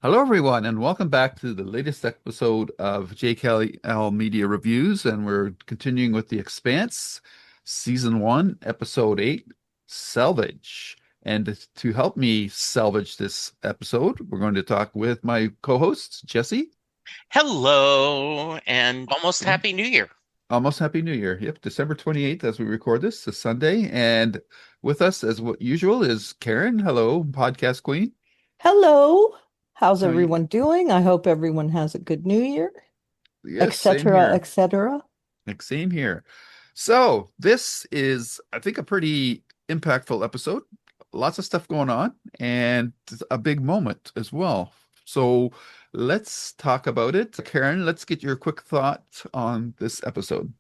Hello, everyone, and welcome back to the latest episode of JKL Media Reviews. And we're continuing with The Expanse, Season 1, Episode 8, Salvage. And to help me salvage this episode, we're going to talk with my co-hosts, Jesse. Hello, and almost And Happy New Year. almost Happy New Year. Yep, December 28th as we record this, a Sunday. And with us, as usual, is Karen. Hello, podcast queen. Hello. How's How you? everyone doing? I hope everyone has a good new year, Yes, same etc., here. etc. Like, same here. So this is, I think, a pretty impactful episode. Lots of stuff going on and a big moment as well. So let's talk about it. Karen, let's get your quick thought on this episode.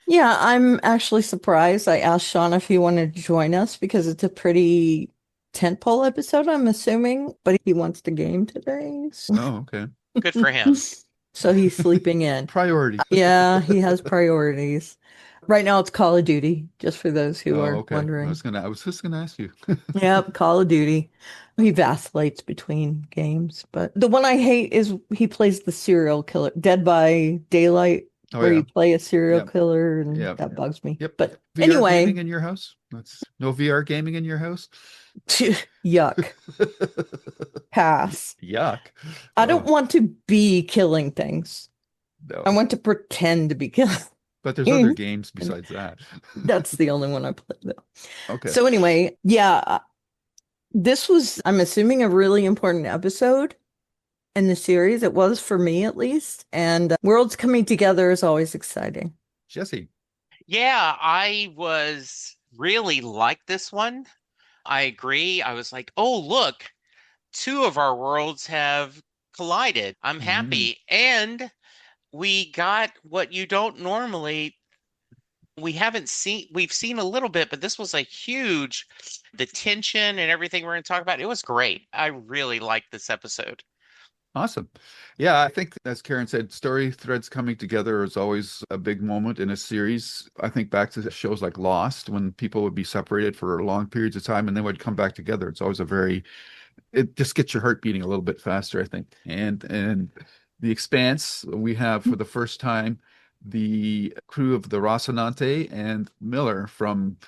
Yeah, I'm actually surprised. I asked Sean if he wanted to join us because it's a pretty tentpole episode, I'm assuming, but he wants to game today. Oh, okay. Good for him. So he's sleeping in. Priorities. Yeah, he has priorities. Right now it's Call of Duty, just for those who Oh, are okay. wondering. I was just gonna ask you. Yep, Call of Duty. He vacillates between games, but the one I hate is he plays the serial killer, Dead by Daylight, Oh where yeah. you play a serial Yep. killer, and Yep. that bugs me. Yep. But VR gaming anyway, in your house? That's no VR gaming in your house? yuck, pass. Yuck. I don't Oh, want to be killing things. I no. want to pretend to be killing. But there's other games besides that. That's the only one I play though. Okay. So anyway, yeah, this was, I'm assuming, a really important episode in the series. It was for me at least. And worlds coming together is always exciting. Jesse. Yeah, I was really like this one. I agree. I was like, oh, look, two of our worlds have collided. I'm Mm, happy. And we got what you don't normally, we haven't seen, we've seen a little bit, but this was a huge, the tension and everything we're going to talk about. It was great. I really liked this episode. awesome. Yeah, I think as Karen said, story threads coming together is always a big moment in a series. I think back to shows like Lost when people would be separated for long periods of time and then would come back together. It's always a very it just gets your heart beating a little bit faster, I think. And the Expanse, we have for the first time the crew of the Rocinante and Miller from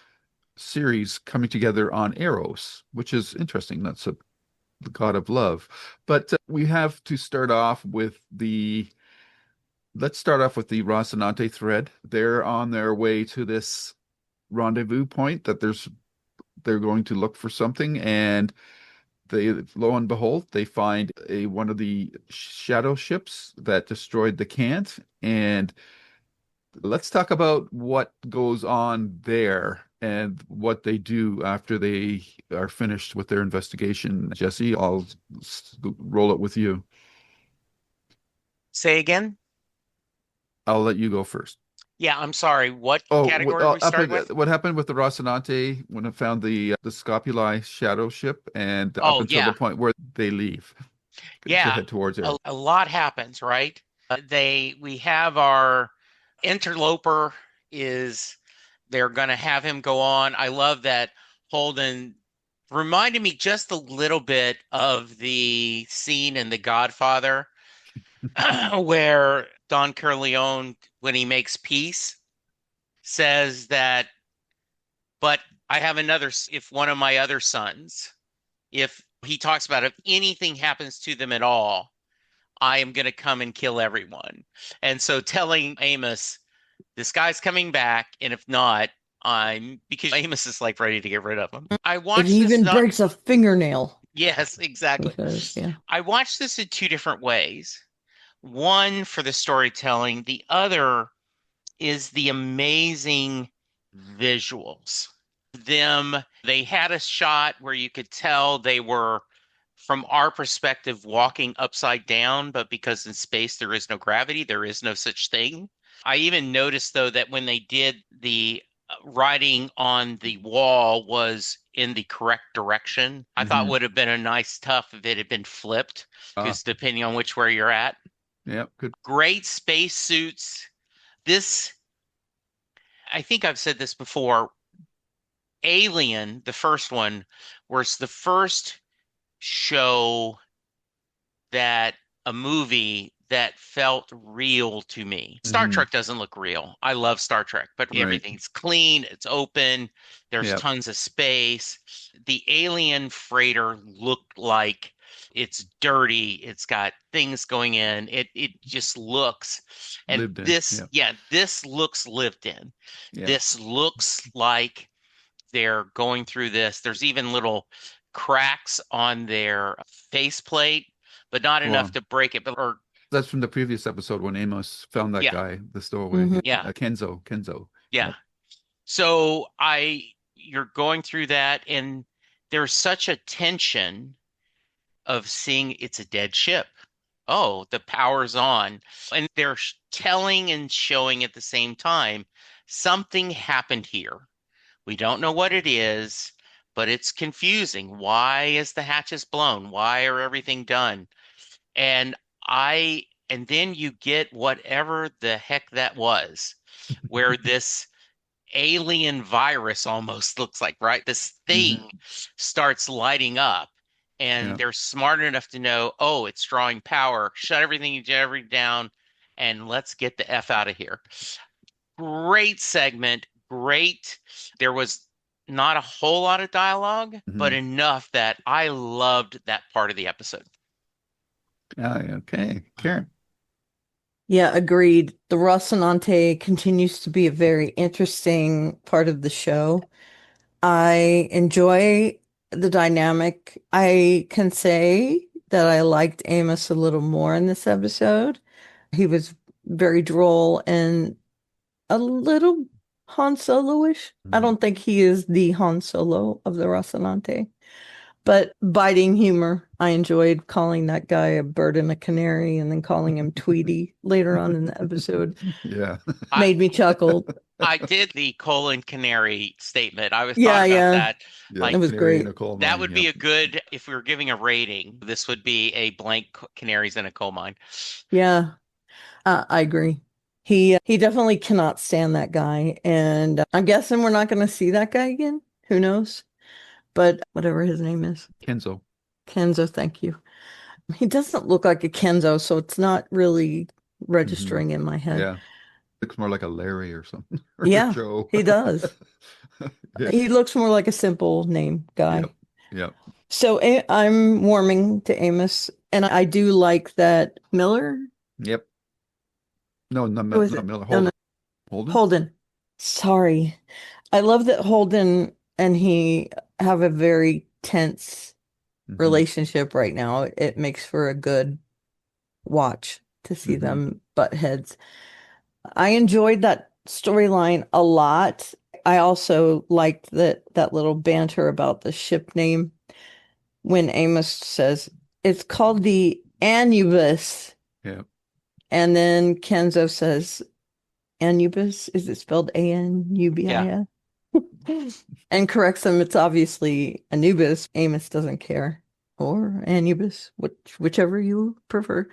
series coming together on Eros, which is interesting. That's the god of love. But we have to start off with the let's start off with the Rocinante thread. They're on their way to this rendezvous point that they're going to look for something, and they lo and behold, they find a one of the shadow ships that destroyed the Cant. And let's talk about what goes on there and what they do after they are finished with their investigation. Jesse, I'll roll it with you. Say again? I'll let you go first. Yeah, I'm sorry. What Oh, category are we starting with? what happened with the Rocinante when it found the Scopuli shadow ship, and up Oh, until the yeah. point where they leave to Yeah. head towards A, Arrow. a lot happens, right? We have our interloper is they're going to have him go on. I love that Holden reminded me just a little bit of the scene in The Godfather where Don Corleone, when he makes peace, says that, but I have another, if one of my other sons, if he talks about if anything happens to them at all, I am going to come and kill everyone. And so telling Amos, this guy's coming back, and if not, I'm because Amos is like ready to get rid of him. I If he watched this even not, breaks a fingernail, yes, he exactly. says, yeah. I watched this in two different ways. One for the storytelling, the other is the amazing visuals. They had a shot where you could tell they were, from our perspective, walking upside down, but because in space there is no gravity, there is no such thing. I even noticed, though, that when they did the writing on the wall was in the correct direction. I thought Hmm. would have been a nice touch if it had been flipped, Ah, because depending on which where you're at, yeah, good. great space suits. This, I think I've said this before. Alien, the first one, was the first show that a movie that felt real to me. Star Hmm. Trek doesn't look real. I love Star Trek, but Right. everything's clean, it's open, there's Yep. tons of space. The alien freighter looked like it's dirty, it's got things going in. It just looks, and Lived in. this, Yep. yeah, this looks lived in. Yep. This looks like they're going through this. There's even little cracks on their faceplate, but not enough Well, to break it. But or that's from the previous episode when Amos found that yeah, guy, the stowaway. Mhm. yeah, Kenzo. Kenzo. yeah. Yep. So you're going through that, and there's such a tension of seeing it's a dead ship. Oh, the power's on. And they're telling and showing at the same time something happened here. We don't know what it is, but it's confusing. Why is the hatches blown? Why are everything done? And and then you get whatever the heck that was, where this alien virus almost looks like, right? This Hmm. thing starts lighting up, and Yeah. they're smart enough to know, oh, it's drawing power. Shut everything down, and let's get the F out of here. Great segment. Great. There was not a whole lot of dialogue, but Hmm. enough that I loved that part of the episode. Okay. Karen. Yeah, agreed. The Rocinante continues to be a very interesting part of the show. I enjoy the dynamic. I can say that I liked Amos a little more in this episode. He was very droll and a little Han Solo-ish. I Mhm. don't think he is the Han Solo of the Rocinante, but biting humor. I enjoyed calling that guy a bird and a canary and then calling him Tweety later on in the episode. Yeah. I Made me chuckle. I did the colon canary statement. I was thought Yeah, about yeah, that. Yeah. it Like was Canary in great. a coal that mine. would be Yep. a good, if we were giving a rating, this would be a blank canaries in a coal mine. Yeah, I agree. He definitely cannot stand that guy, and I'm guessing we're not going to see that guy again. Who knows? But whatever his name is, Kenzo. Kenzo. Thank you. He doesn't look like a Kenzo, so it's not really Hmm. registering in my head. Yeah. Looks more like a Larry or something or a Yeah, Joe. he does. Yeah. He looks more like a simple name guy. Yep. Yep. So I'm warming to Amos, and I do like that Miller. Yep. No, not, Who is not it? Miller. No, no, Holden. Holden. Sorry. I love that Holden and he have a very tense Hmm. relationship right now. It makes for a good watch to see Hmm. them butt heads. I enjoyed that storyline a lot. I also liked that little banter about the ship name when Amos says it's called the Anubis, Yeah. and then Kenzo says Anubis. Is it spelled Yeah. Anubis? And corrects him. It's obviously Anubis. Amos doesn't care. Or Anubis, whichever you prefer.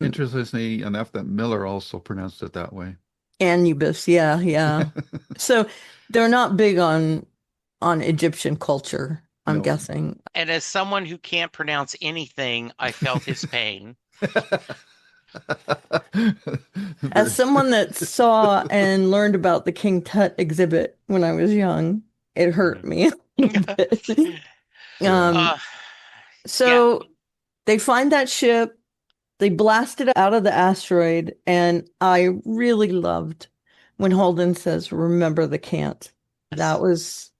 Interestingly enough, that Miller also pronounced it that way. Anubis, yeah, yeah. So they're not big on Egyptian culture, I'm No. guessing. And as someone who can't pronounce anything, I felt his pain. As Very- someone that saw and learned about the King Tut exhibit when I was young, it hurt me a little bit. Yeah. Um, Uh, yeah, so they find that ship, they blast it out of the asteroid, and I really loved when Holden says, "Remember the can't." That yes. was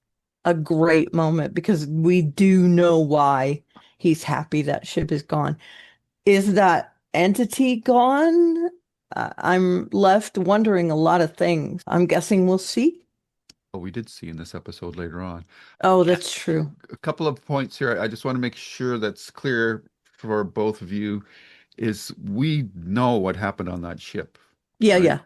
a great moment because we do know why he's happy that ship is gone. Is that entity gone? I'm left wondering a lot of things. I'm guessing we'll see. What we did see in this episode later on. Oh, Yeah. that's true. A couple of points here. I just want to make sure that's clear for both of you is we know what happened on that ship, Yeah, right? yeah.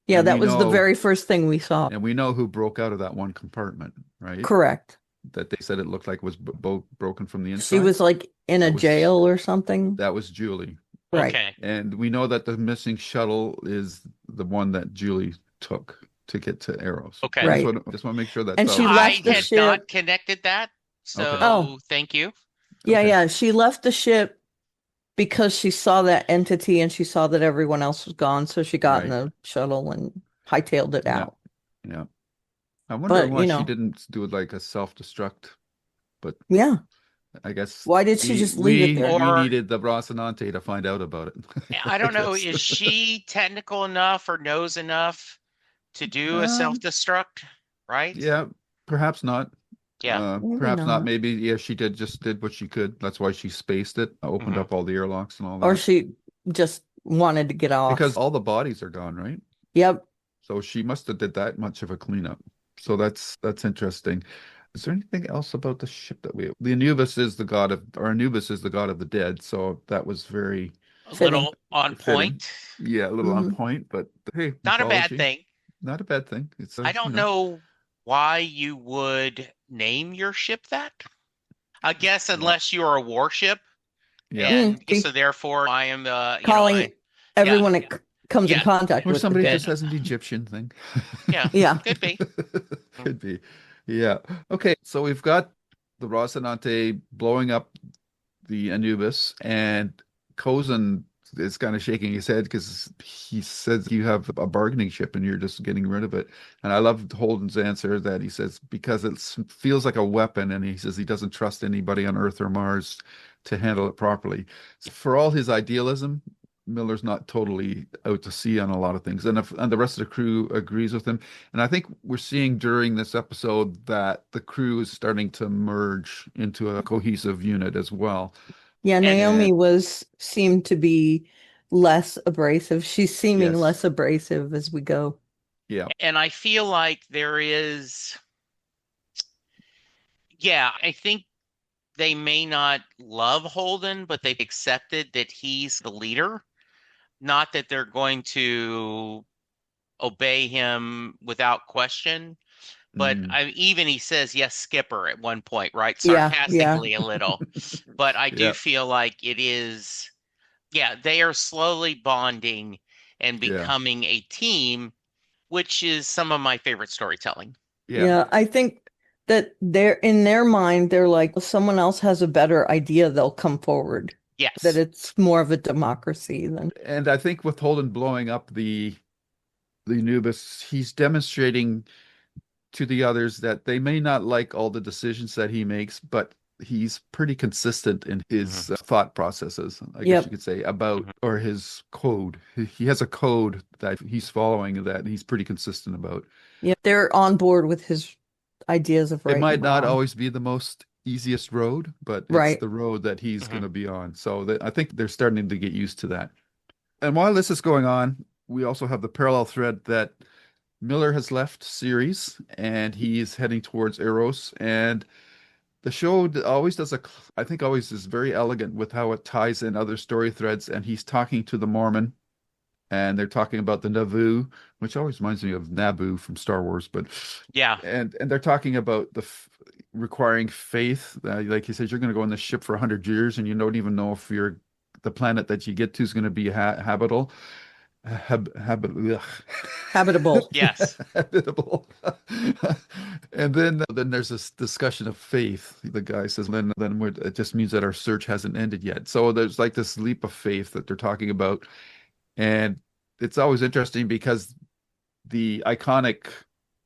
Yeah, And that was the very first thing we saw. we know who broke out of that one compartment, right? Correct. That they said it looked like was broken from the She inside. was like in a That was jail or something. that was Julie. Right. Okay. And we know that the missing shuttle is the one that Julie took to get to Eros. Okay. Right. Just want to make sure that's And she all. I left the had not ship. connected that, Okay. so Oh, thank you. yeah, Okay. yeah. She left the ship because she saw that entity and she saw that everyone else was gone, so she got in Right. the shuttle and hightailed it Yeah. out. Yeah. I'm wondering But, why she didn't do it like a self-destruct, but yeah. I guess Why did she we just leave it we there? we Or needed the Rocinante to find out about it. I I don't know, guess. is she technical enough or knows enough to do a Um, self-destruct, right? yeah, perhaps not. Yeah. Maybe Perhaps not. not. Maybe, yeah, she did what she could. That's why she spaced it, opened Hmm. up all the airlocks and all Or that. she just wanted to get Because off. all the bodies are gone, right? Yep. So she must have did that much of a cleanup. So that's interesting. Is there anything else about the ship that the Anubis is the god of, or Anubis is the god of the dead, so that was very A Fitting. little on fitting. point. Yeah, a little on Hmm. point, but hey, Not a bad mythology, thing. not a bad thing. It's I a, don't know why you would name your ship that. I guess yeah, unless you're a warship, yeah. and so See, therefore I am calling yeah, everyone it comes in yeah, contact Or with the somebody dead. just has an Egyptian thing. yeah, Yeah. could be. Could be. Yeah. Okay, so we've got the Rocinante blowing up the Anubis, and Cozen is kind of shaking his head because he says you have a bargaining chip and you're just getting rid of it. And I love Holden's answer that he says because it feels like a weapon, and he says he doesn't trust anybody on Earth or Mars to handle it properly. So for all his idealism, Miller's not totally out to sea on a lot of things, and and the rest of the crew agrees with him. And I think we're seeing during this episode that the crew is starting to merge into a cohesive unit as well. Yeah, And And Naomi was seemed to be less abrasive. She's seeming yes, less abrasive as we go. yeah, and I feel like there is, yeah, I think they may not love Holden, but they've accepted that he's the leader. Not that they're going to obey him without question. But mm, even he says, yes, Skipper at one point, right? Yeah, yeah. Sarcastically a little. But I do yeah, feel like it is, yeah, they are slowly bonding and yeah, becoming a team, which is some of my favorite storytelling. yeah, Yeah, I think that they're in their mind, they're like, if someone else has a better idea, they'll come forward. That Yes. it's more of a democracy than. and I think with Holden blowing up the Anubis, he's demonstrating to the others that they may not like all the decisions that he makes, but he's pretty consistent in Hmm. his thought processes, I guess you Yep. could say, about, Hmm. or his code. He has a code that he's following that he's pretty consistent about. Yep. They're on board with his ideas of It right might and not wrong. always be the most easiest road, but it's Right. the road that he's going Hmm. to be on. So I think they're starting to get used to that. And while this is going on, we also have the parallel thread that Miller has left series and he's heading towards Eros. And the show always does I think always is very elegant with how it ties in other story threads. And he's talking to the Mormon, and they're talking about the Nauvoo, which always reminds me of Naboo from Star Wars. But Yeah. and they're talking about requiring faith. Like he says, you're going to go on this ship for 100 years, and you don't even know if the planet that you get to is going to be habitable. Ugh. Habitable. Yes. Habitable. And then there's this discussion of faith. The guy says, it just means that our search hasn't ended yet. So there's like this leap of faith that they're talking about. And it's always interesting because the iconic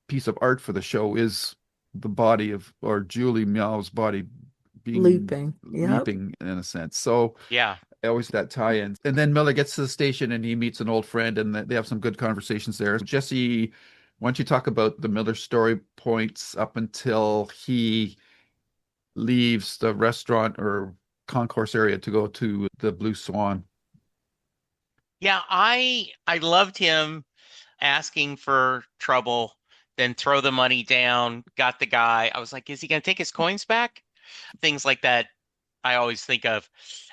piece of art for the show is the body of, or Julie Meow's body being Leaping. Yep. leaping in a sense. So Yeah. always that tie-in. And then Miller gets to the station and he meets an old friend, and they have some good conversations there. Jesse, why don't you talk about the Miller story points up until he leaves the restaurant or concourse area to go to the Blue Swan? Yeah, I loved him asking for trouble, then throw the money down, got the guy. I was like, is he going to take his coins back? Things like that I always think of.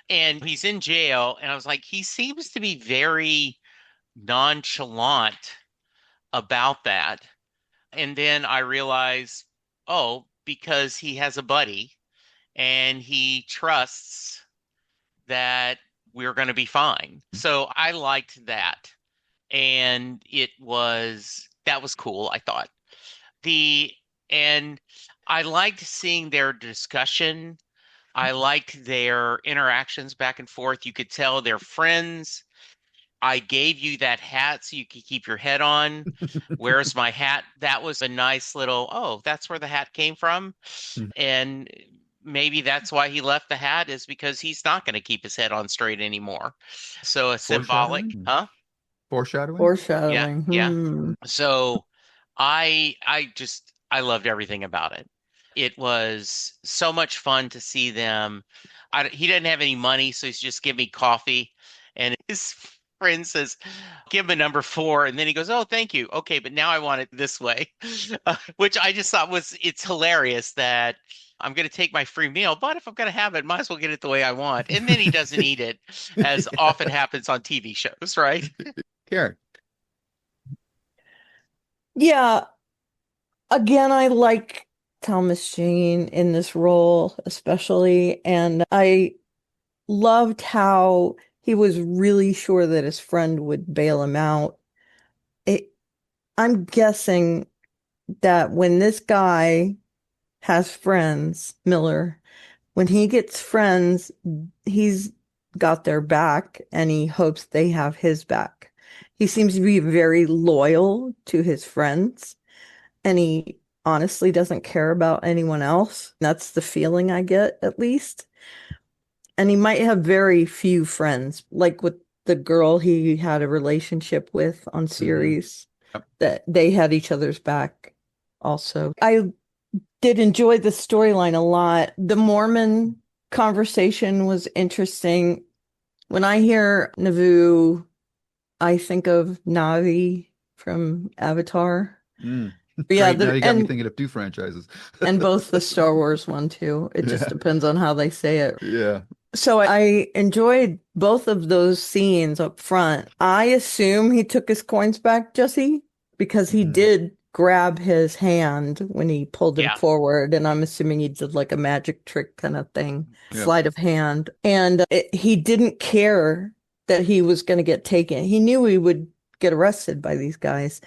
And he's in jail, and I was like, he seems to be very nonchalant about that. And then I realized, oh, because he has a buddy and he trusts that we're going to be fine. So I liked that. And that was cool, I thought. The, and I liked seeing their discussion I liked their interactions back and forth. You could tell they're friends. I gave you that hat so you could keep your head on. Where's my hat? That was a nice little, oh, that's where the hat came from. And maybe that's why he left the hat, is because he's not going to keep his head on straight anymore. So a symbolic, Foreshadowing? huh? Foreshadowing? Yeah, Foreshadowing. yeah. Hmm. So I loved everything about it. It was so much fun to see them. He didn't have any money, so he's just give me coffee. And his friend says, give him a number 4. And then he goes, oh, thank you. Okay, but now I want it this way. Which I just thought it's hilarious that I'm going to take my free meal, but if I'm going to have it, might as well get it the way I want. And then he doesn't eat it, as often happens on TV shows, right? Karen. Yeah, again, I like Thomas Jane in this role, especially, and I loved how he was really sure that his friend would bail him out. It, I'm guessing that when this guy has friends, Miller, when he gets friends, he's got their back and he hopes they have his back. He seems to be very loyal to his friends and he honestly doesn't care about anyone else. That's the feeling I get, at least. And he might have very few friends, like with the girl he had a relationship with on series, Yep. that they had each other's back also. I did enjoy the storyline a lot. The Mormon conversation was interesting. When I hear Nauvoo, I think of Navi from Avatar. Mm. Yeah, Great. Now you got me thinking of 2 franchises. and both the Star Wars one too. It just Yeah. depends on how they say it. Yeah. So I enjoyed both of those scenes up front. I assume he took his coins back, Jesse, because he Mhm. did grab his hand when he pulled him Yeah. forward, and I'm assuming he did like a magic trick kind of thing, Yeah. sleight of hand. And he didn't care that he was going to get taken. He knew he would get arrested by these guys.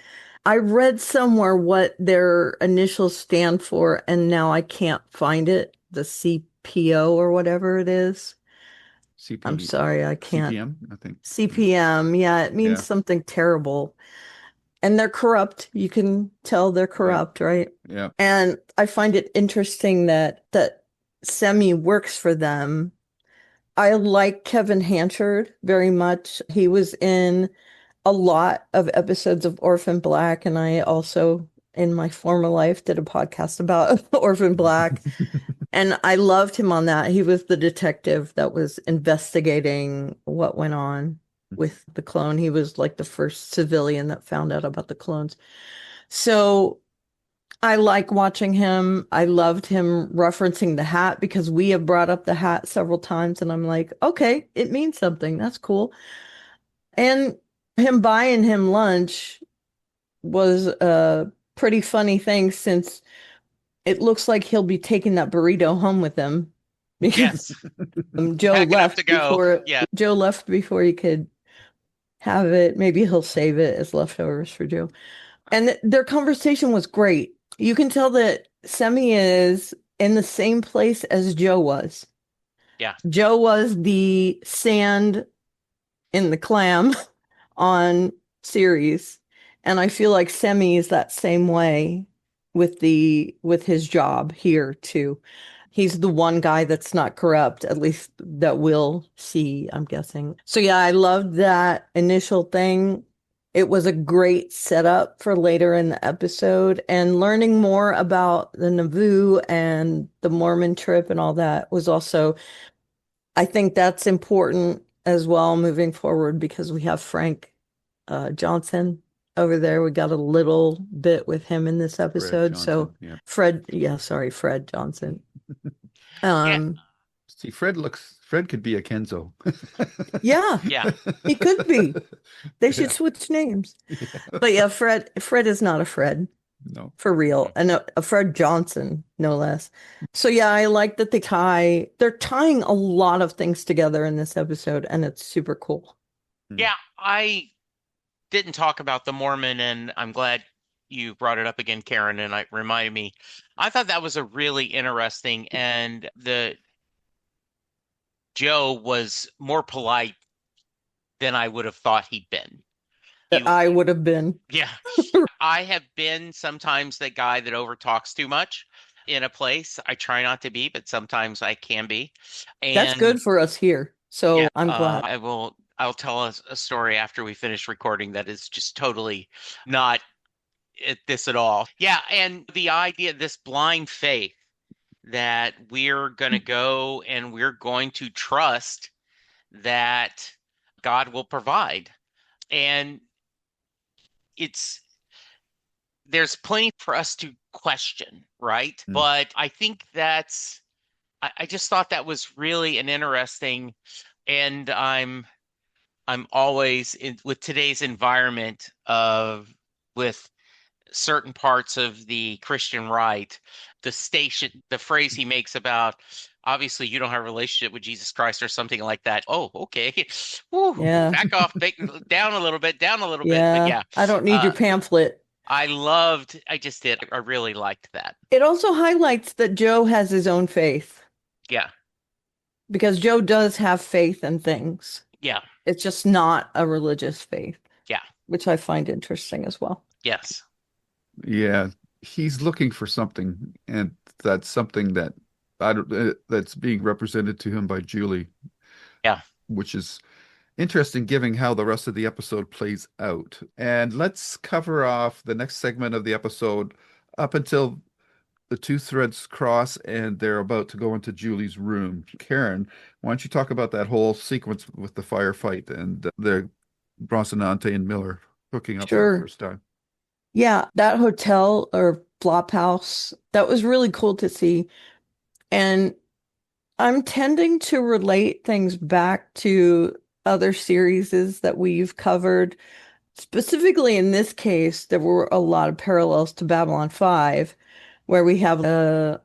I read somewhere what their initials stand for, and now I can't find it. The CPO or whatever it is. I'm CP, sorry, I can't. CPM, I think. CPM, yeah, it means Yeah. something terrible. And they're corrupt. You can tell they're Yeah. corrupt, right? Yeah. And I find it interesting that Semi works for them. I like Kevin Hanchard very much. He was in a lot of episodes of Orphan Black, and I also, in my former life, did a podcast about Orphan Black. And I loved him on that. He was the detective that was investigating what went on with the clone. He was like the first civilian that found out about the clones. So I like watching him. I loved him referencing the hat because we have brought up the hat several times, and I'm like, okay, it means something. That's cool. And him buying him lunch was a pretty funny thing since it looks like he'll be taking that burrito home with him because Yes. Joe Packing up to go. Yeah. left before he could have it. Maybe he'll save it as leftovers for Joe. And their conversation was great. You can tell that Semi is in the same place as Joe was. Yeah. Joe was the sand in the clam on series. And I feel like Semi is that same way with his job here too. He's the one guy that's not corrupt, at least that we'll see, I'm guessing. So yeah, I loved that initial thing. It was a great setup for later in the episode, and learning more about the Naboo and the Mormon trip and all that was also, I think that's important as well moving forward because we have Frank Johnson over there. We got a little bit with him in this Fred episode. So Johnson. Yeah. Fred Johnson. Yeah. See, Fred could be a Kenzo. Yeah, Yeah. he could be. They should Yeah. switch names. Yeah. But yeah, Fred is not a Fred No. for real. And a Fred Johnson, no less. So yeah, I like that they're tying a lot of things together in this episode, and it's super cool. Yeah. I didn't talk about the Mormon, and I'm glad you brought it up again, Karen, and it reminded me. I thought that was a really interesting, and the Joe was more polite than I would have thought he'd been. That He, I would have been. yeah, I have been sometimes the guy that overtalks too much in a place. I try not to be, but sometimes I can be. That's And good for us here. yeah, So I'm glad. I'll tell a story after we finish recording that is just totally not this at all. Yeah, and the idea, this blind faith that we're going to go and we're going to trust that God will provide. And it's there's plenty for us to question, right? Mm. But I think I just thought that was really an interesting, and I'm always with today's environment of with certain parts of the Christian right, the phrase he makes about obviously you don't have a relationship with Jesus Christ or something like that. Oh, okay. Woo, Yeah. back off, down a little bit, down a little bit. But Yeah. yeah, I don't need your uh, pamphlet. I just did. I really liked that. It also highlights that Joe has his own faith Yeah, because Joe does have faith in things. yeah, It's just not a religious faith, yeah, which I find interesting as well. yes, Yeah, he's looking for something, and that's something that I don't that's being represented to him by Julie, yeah, which is interesting given how the rest of the episode plays out. And let's cover off the next segment of the episode up until the two threads cross and they're about to go into Julie's room. Karen, why don't you talk about that whole sequence with the firefight and the Rocinante and Miller hooking up for the Sure. first time? Yeah, that hotel or flop house, that was really cool to see. And I'm tending to relate things back to other series that we've covered. Specifically in this case, there were a lot of parallels to Babylon 5, where we have a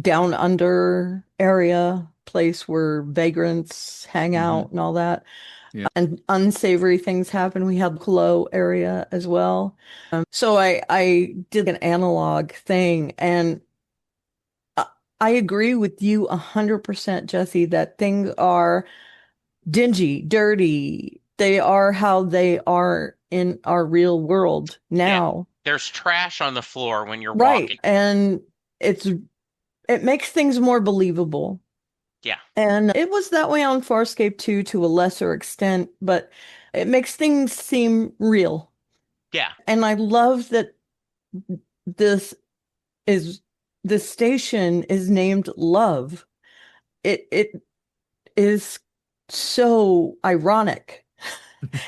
down under area place where vagrants hang Hmm. out and all that. Yeah. And unsavory things happen. We have Clo area as well. So I did an analog thing, and I I agree with you 100%, Jesse, that things are dingy, dirty. They are how they are in our real world yeah. now. There's trash on the floor when you're Right. walking. And it makes things more believable. Yeah, And it was that way on Farscape too, to a lesser extent, but it makes things seem real. yeah, And I love that this is this station is named Love. It is so ironic.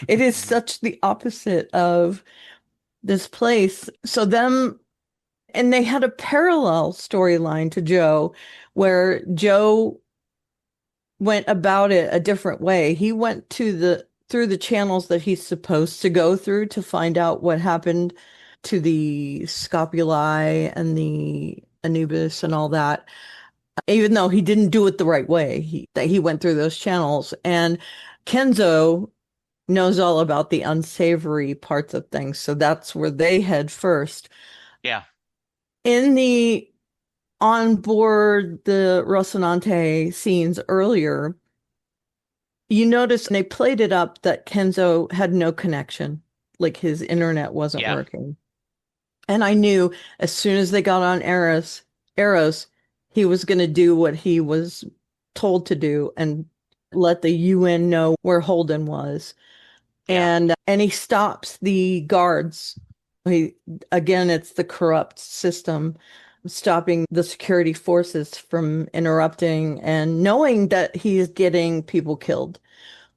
It is such the opposite of this place. So them and they had a parallel storyline to Joe where Joe went about it a different way. He went to the through the channels that he's supposed to go through to find out what happened to the scopuli and the Anubis and all that. Even though he didn't do it the right way, he went through those channels. And Kenzo knows all about the unsavory parts of things, so that's where they head first. yeah, In the on board the Rocinante scenes earlier, you notice they played it up that Kenzo had no connection, like his internet wasn't yeah, working. And I knew as soon as they got on Eros, he was going to do what he was told to do and let the UN know where Holden was. yeah, And he stops the guards. He again, it's the corrupt system stopping the security forces from interrupting and knowing that he is getting people killed.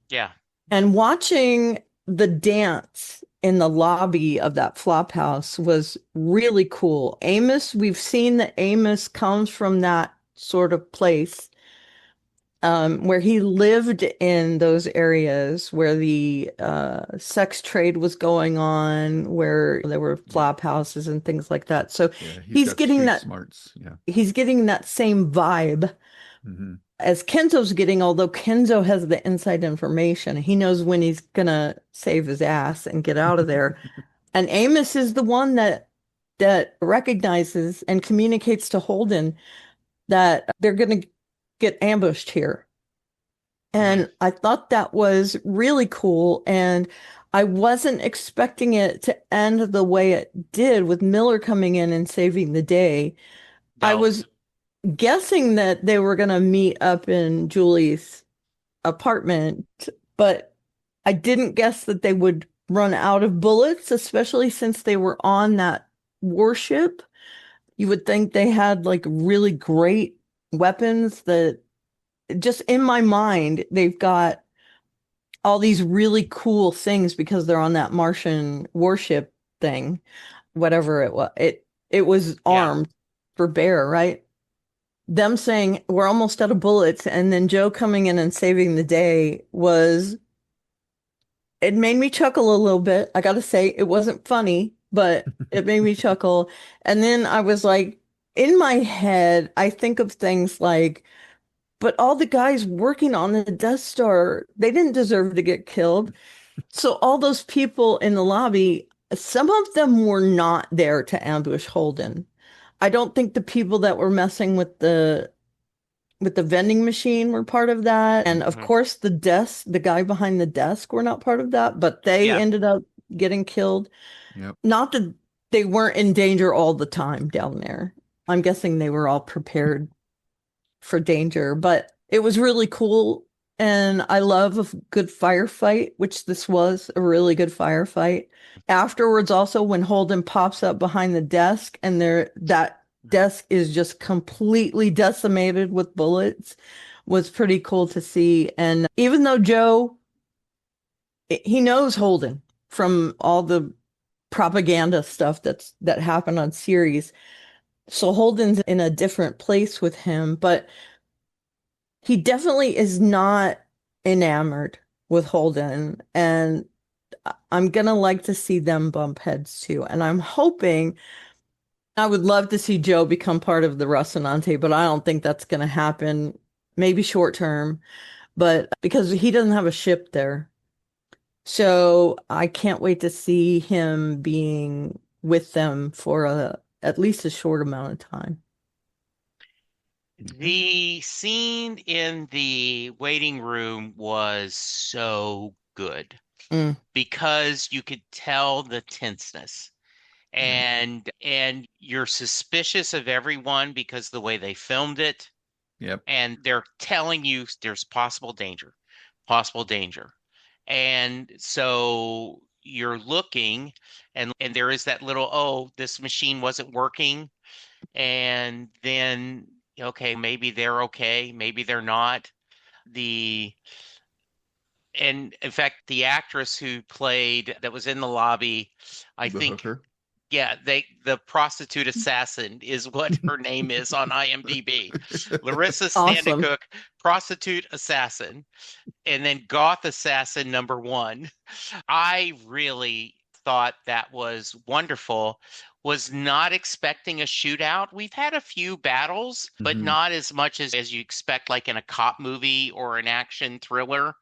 yeah, And watching the dance in the lobby of that flop house was really cool. Amos, we've seen that Amos comes from that sort of place where he lived in those areas where the sex trade was going on, where there were Yeah. flop houses and things like that. So Yeah, he's he's got getting street that smarts. Yeah. he's getting that same vibe Hmm. as Kenzo's getting, although Kenzo has the inside information. He knows when he's gonna save his ass and get out of there. And Amos is the one that recognizes and communicates to Holden that they're gonna get ambushed here. Hmm. And I thought that was really cool. And I wasn't expecting it to end the way it did with Miller coming in and saving the day. I No. was guessing that they were going to meet up in Julie's apartment, but I didn't guess that they would run out of bullets, especially since they were on that warship. You would think they had like really great weapons that just in my mind, they've got all these really cool things because they're on that Martian warship thing, whatever it was. It was Yeah. armed for bear, right? Them saying we're almost out of bullets and then Joe coming in and saving the day was it made me chuckle a little bit. I gotta say it wasn't funny, but it made me chuckle. And then I was like, in my head, I think of things like, but all the guys working on the Death Star, they didn't deserve to get killed. So all those people in the lobby, some of them were not there to ambush Holden. I don't think the people that were messing with the vending machine were part of that. And of Hmm. course, the guy behind the desk were not part of that, but they Yeah. ended up getting killed. Yep. Not that they weren't in danger all the time down there. I'm guessing they were all prepared for danger, but it was really cool. And I love a good firefight, which this was a really good firefight. Afterwards, also when Holden pops up behind the desk and that desk is just completely decimated with bullets was pretty cool to see. And even though Joe, he knows Holden from all the propaganda stuff that happened on series. So Holden's in a different place with him, but he definitely is not enamored with Holden, and I'm gonna like to see them bump heads too. And I'm hoping I would love to see Joe become part of the Rocinante, but I don't think that's gonna happen. Maybe short term, but because he doesn't have a ship there. So I can't wait to see him being with them for a at least a short amount of time. Okay. The scene in the waiting room was so good Mm, because you could tell the tenseness Yeah. and you're suspicious of everyone because the way they filmed it Yep. and they're telling you there's possible danger, possible danger. And so you're looking and there is that little, oh, this machine wasn't working. And then, okay, maybe they're okay, maybe they're not. The and in fact, the actress who played that was in the lobby, I The think, hooker. yeah, the prostitute assassin is what her name is on IMDb. Larissa awesome. Standacook, prostitute assassin, and then goth assassin number one. I really thought that was wonderful. Was not expecting a shootout. We've had a few battles, but Hmm. not as much as you expect, like in a cop movie or an action thriller.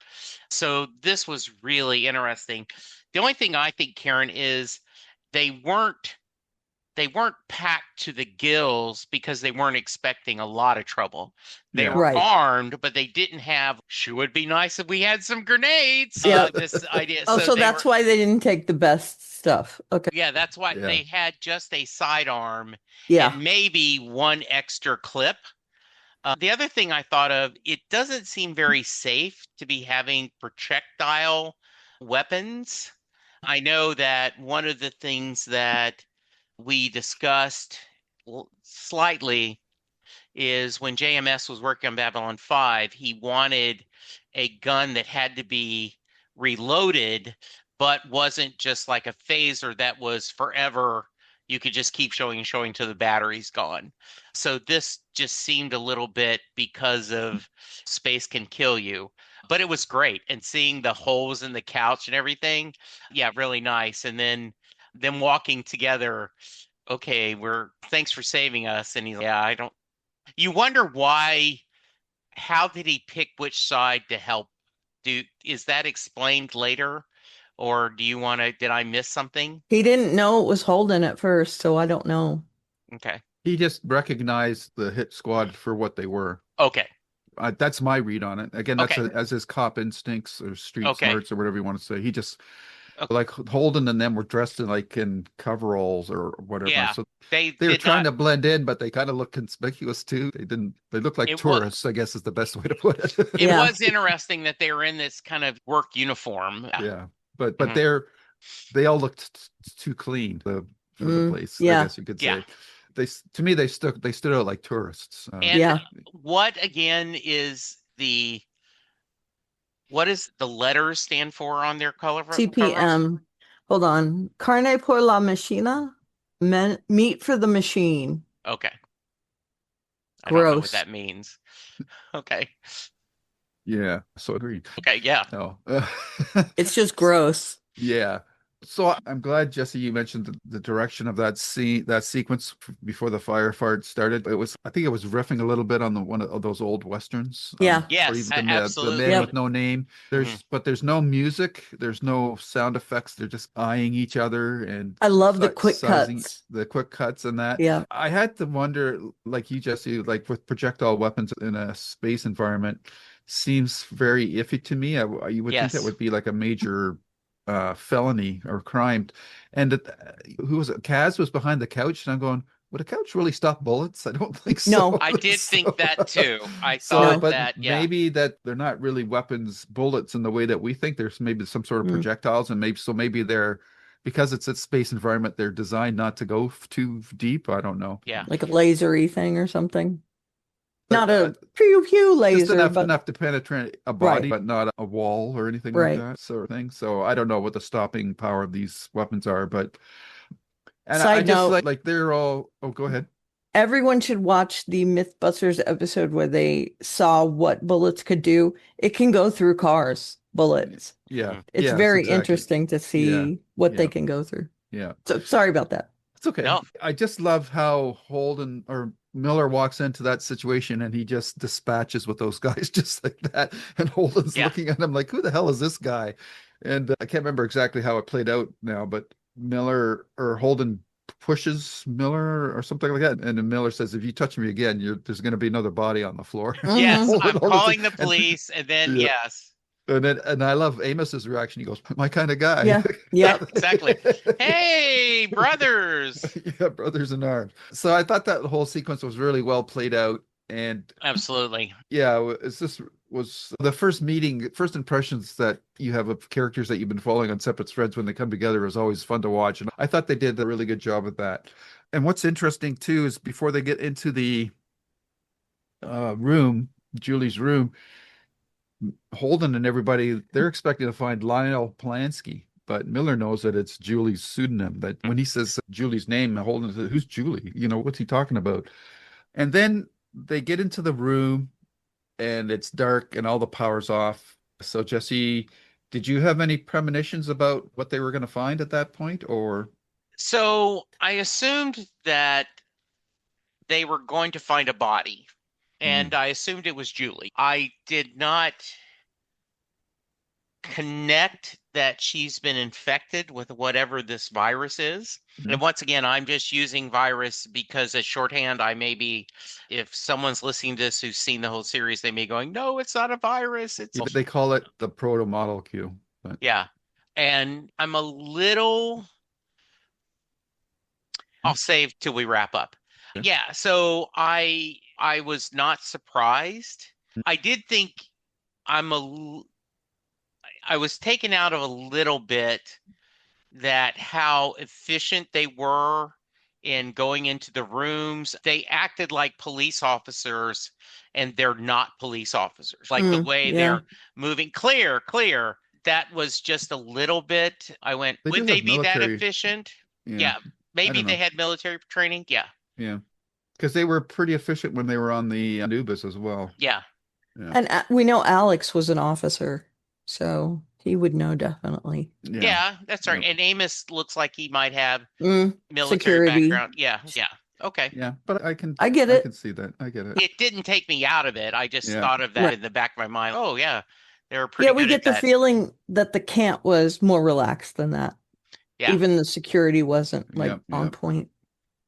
So this was really interesting. The only thing I think, Karen, is they weren't they weren't packed to the gills because they weren't expecting a lot of trouble. They Yeah. were Right. armed, but they didn't have, sure would be nice if we had some grenades. Yep. This idea. Oh, So so they that's were, why they didn't take the best stuff. Okay. yeah, that's why Yeah. they had just a sidearm Yeah. and maybe one extra clip. The other thing I thought of, it doesn't seem very safe to be having projectile weapons. I know that one of the things that we discussed slightly is when JMS was working on Babylon 5, he wanted a gun that had to be reloaded, but wasn't just like a phaser that was forever. You could just keep showing and showing till the battery's gone. So this just seemed a little bit because of space can kill you. But it was great. And seeing the holes in the couch and everything, yeah, really nice. And then them walking together, okay, we're thanks for saving us. And he's like, yeah, I don't you wonder why, how did he pick which side to help? Is that explained later? Or do you want to, did I miss something? He didn't know it was Holden at first, so I don't know. Okay. He just recognized the hit squad for what they were. Okay. That's my read on it. Again, that's Okay. as his cop instincts or street Okay. smarts or whatever you want to say. He just Okay. like Holden and them were dressed in like in coveralls or whatever. Yeah. So They they were did trying not. to blend in, but they kind of look conspicuous too. They look like It was. tourists, I guess is the best way to put it. It Yeah. was interesting that they were in this kind of work uniform. Yeah. Yeah. But Mhm. they all looked too clean for the place, I Yeah. guess you could Yeah. say. To me they stood out like tourists. And Yeah. what again what does the letters stand for on their color? CPM. Hold on. Carne por la machina. Meat for the machine. Okay. I don't know what Gross. that means. Okay. Yeah, so agreed. Okay. Yeah. No. It's just gross. Yeah. So I'm glad, Jesse, you mentioned the direction of that sequence before the firefight started. I think it was riffing a little bit on one of those old westerns. Yeah. Or Yes. even the Absolutely. Man with No Name. Mhm. But there's no music. There's no sound effects. They're just eyeing each other and I love the quick sizing cuts. the quick cuts and that. Yeah. I had to wonder, like you, Jesse, like with projectile weapons in a space environment, seems very iffy to me. You would think that Yes. would be like a major felony or crime. And who was it? Kaz was behind the couch, and I'm going, would a couch really stop bullets? I don't think so. No. I did think that too. I So, thought but that, yeah. maybe that they're not really weapons, bullets in the way that we think. There's maybe some sort of projectiles, and maybe they're, because it's a space environment, they're designed not to go too deep. I don't know. Yeah. Like a lasery thing or something. But, Not a pew laser, just enough but to penetrate a body, Right. but not a wall or anything Right. like that sort of thing. So I don't know what the stopping power of these weapons are, but I Side just note, like they're all. Oh, go ahead. everyone should watch the Mythbusters episode where they saw what bullets could do. It can go through cars, bullets. Yeah, It's yes, very exactly. interesting to see what they can go through. Yeah, So sorry about that. it's okay. No. I just love how Holden or Miller walks into that situation and he just dispatches with those guys just like that. And Holden's Yeah. looking at him like, who the hell is this guy? And I can't remember exactly how it played out now, but Miller or Holden pushes Miller or something like that. And then Miller says, if you touch me again, there's going to be another body on the floor. Yes. Mhm. I'm calling the police. And then, Yeah. yes. And I love Amos's reaction. He goes, my kind of guy. Yeah. Yeah, Yep. exactly. Hey, brothers. Yeah, brothers in arms. So I thought that whole sequence was really well played out. And Absolutely. yeah, it's just was the first impressions that you have of characters that you've been following on separate threads when they come together is always fun to watch. And I thought they did a really good job of that. And what's interesting too is before they get into the room, Julie's room, Holden and everybody, they're expecting to find Lionel Polanski, but Miller knows that it's Julie's pseudonym. That when he says Julie's name, Holden says, who's Julie? What's he talking about? And then they get into the room and it's dark and all the power's off. So, Jesse, did you have any premonitions about what they were going to find at that point? Or So I assumed that they were going to find a body, and I assumed it was Julie. I did not connect that she's been infected with whatever this virus is. And once again, I'm just using virus because as shorthand, if someone's listening to this who's seen the whole series, they may be going, no, it's not a virus. they call it the proto-molecule. But Yeah. And I'm a little, I'll save till we wrap up. Okay. Yeah. So I was not surprised. I did think I was taken out of a little bit that how efficient they were in going into the rooms. They acted like police officers and they're not police officers. Like the way they're moving, clear. That was just a little bit. I went, would they be that efficient? Yeah. Maybe they had military training. Yeah. Yeah. Because they were pretty efficient when they were on the Anubis as well. Yeah. And we know Alex was an officer, so he would know definitely. Yeah, that's right. And Amos looks like he might have military security background. Yeah. Okay. Yeah, but I get it. I can see that. I get it. It didn't take me out of it. I just thought of that in the back of my mind. Oh, yeah. They were pretty Yeah, good we get at the that. feeling that the camp was more relaxed than that. Yeah. Even the security wasn't on point.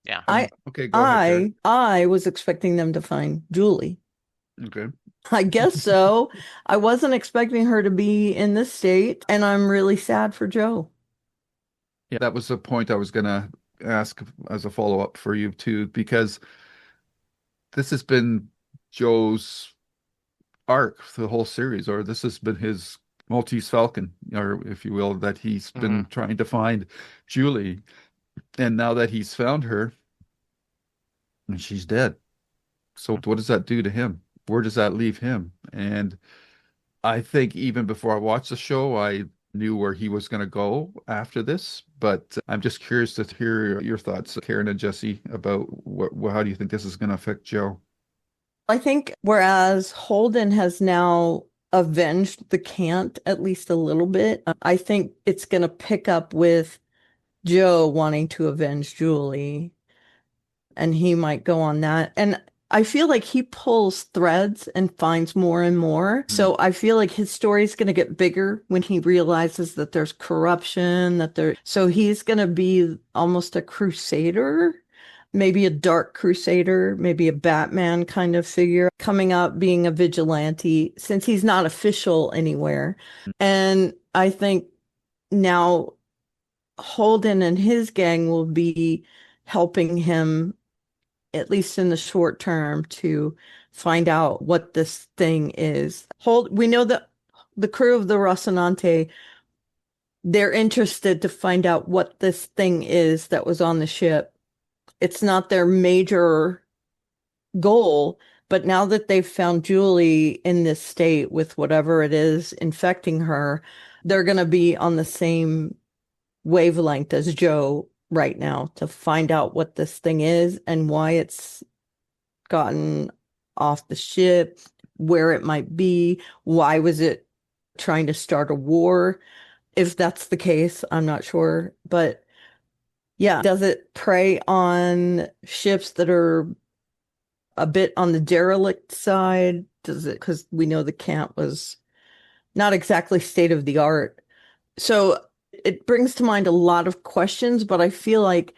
Yeah. Okay, go ahead, Karen. I was expecting them to find Julie. Okay. I guess so. I wasn't expecting her to be in this state, and I'm really sad for Joe. Yeah, that was the point I was gonna ask as a follow-up for you too, because this has been Joe's arc, the whole series, or this has been his Maltese Falcon, or if you will, that he's Hmm. been trying to find Julie. And now that he's found her, and she's dead. So what does that do to him? Where does that leave him? And I think even before I watched the show, I knew where he was going to go after this. But I'm just curious to hear your thoughts, Karen and Jesse, about how do you think this is going to affect Joe? I think whereas Holden has now avenged the Cant at least a little bit, I think it's going to pick up with Joe wanting to avenge Julie, and he might go on that. And I feel like he pulls threads and finds more and more. Mm. So I feel like his story is going to get bigger when he realizes that there's corruption, so he's going to be almost a crusader, maybe a dark crusader, maybe a Batman kind of figure coming up being a vigilante since he's not official anywhere. And I think now Holden and his gang will be helping him, at least in the short term, to find out what this thing is. We know that the crew of the Rocinante, they're interested to find out what this thing is that was on the ship. It's not their major goal, but now that they've found Julie in this state with whatever it is infecting her, they're going to be on the same wavelength as Joe right now to find out what this thing is and why it's gotten off the ship, where it might be, why was it trying to start a war? If that's the case, I'm not sure. But yeah, does it prey on ships that are a bit on the derelict side? Does it, because we know the camp was not exactly state of the art. So it brings to mind a lot of questions, but I feel like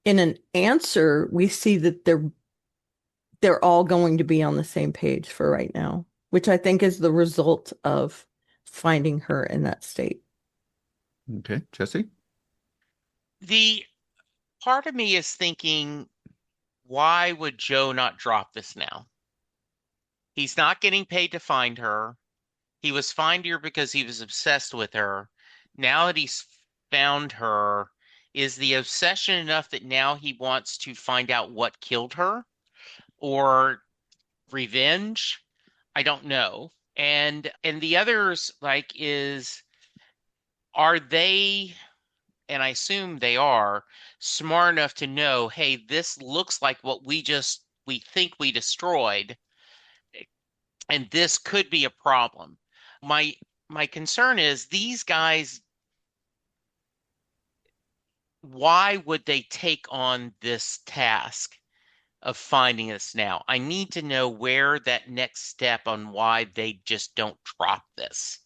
in an answer, we see that they're all going to be on the same page for right now, which I think is the result of finding her in that state. Okay, Jesse? The part of me is thinking, why would Joe not drop this now? He's not getting paid to find her. He was find her because he was obsessed with her. Now that he's found her, is the obsession enough that now he wants to find out what killed her or revenge? I don't know. And the others like is are they, and I assume they are, smart enough to know, hey, this looks like what we think we destroyed, and this could be a problem. My my concern is these guys, why would they take on this task of finding us now? I need to know where that next step on why they just don't drop this.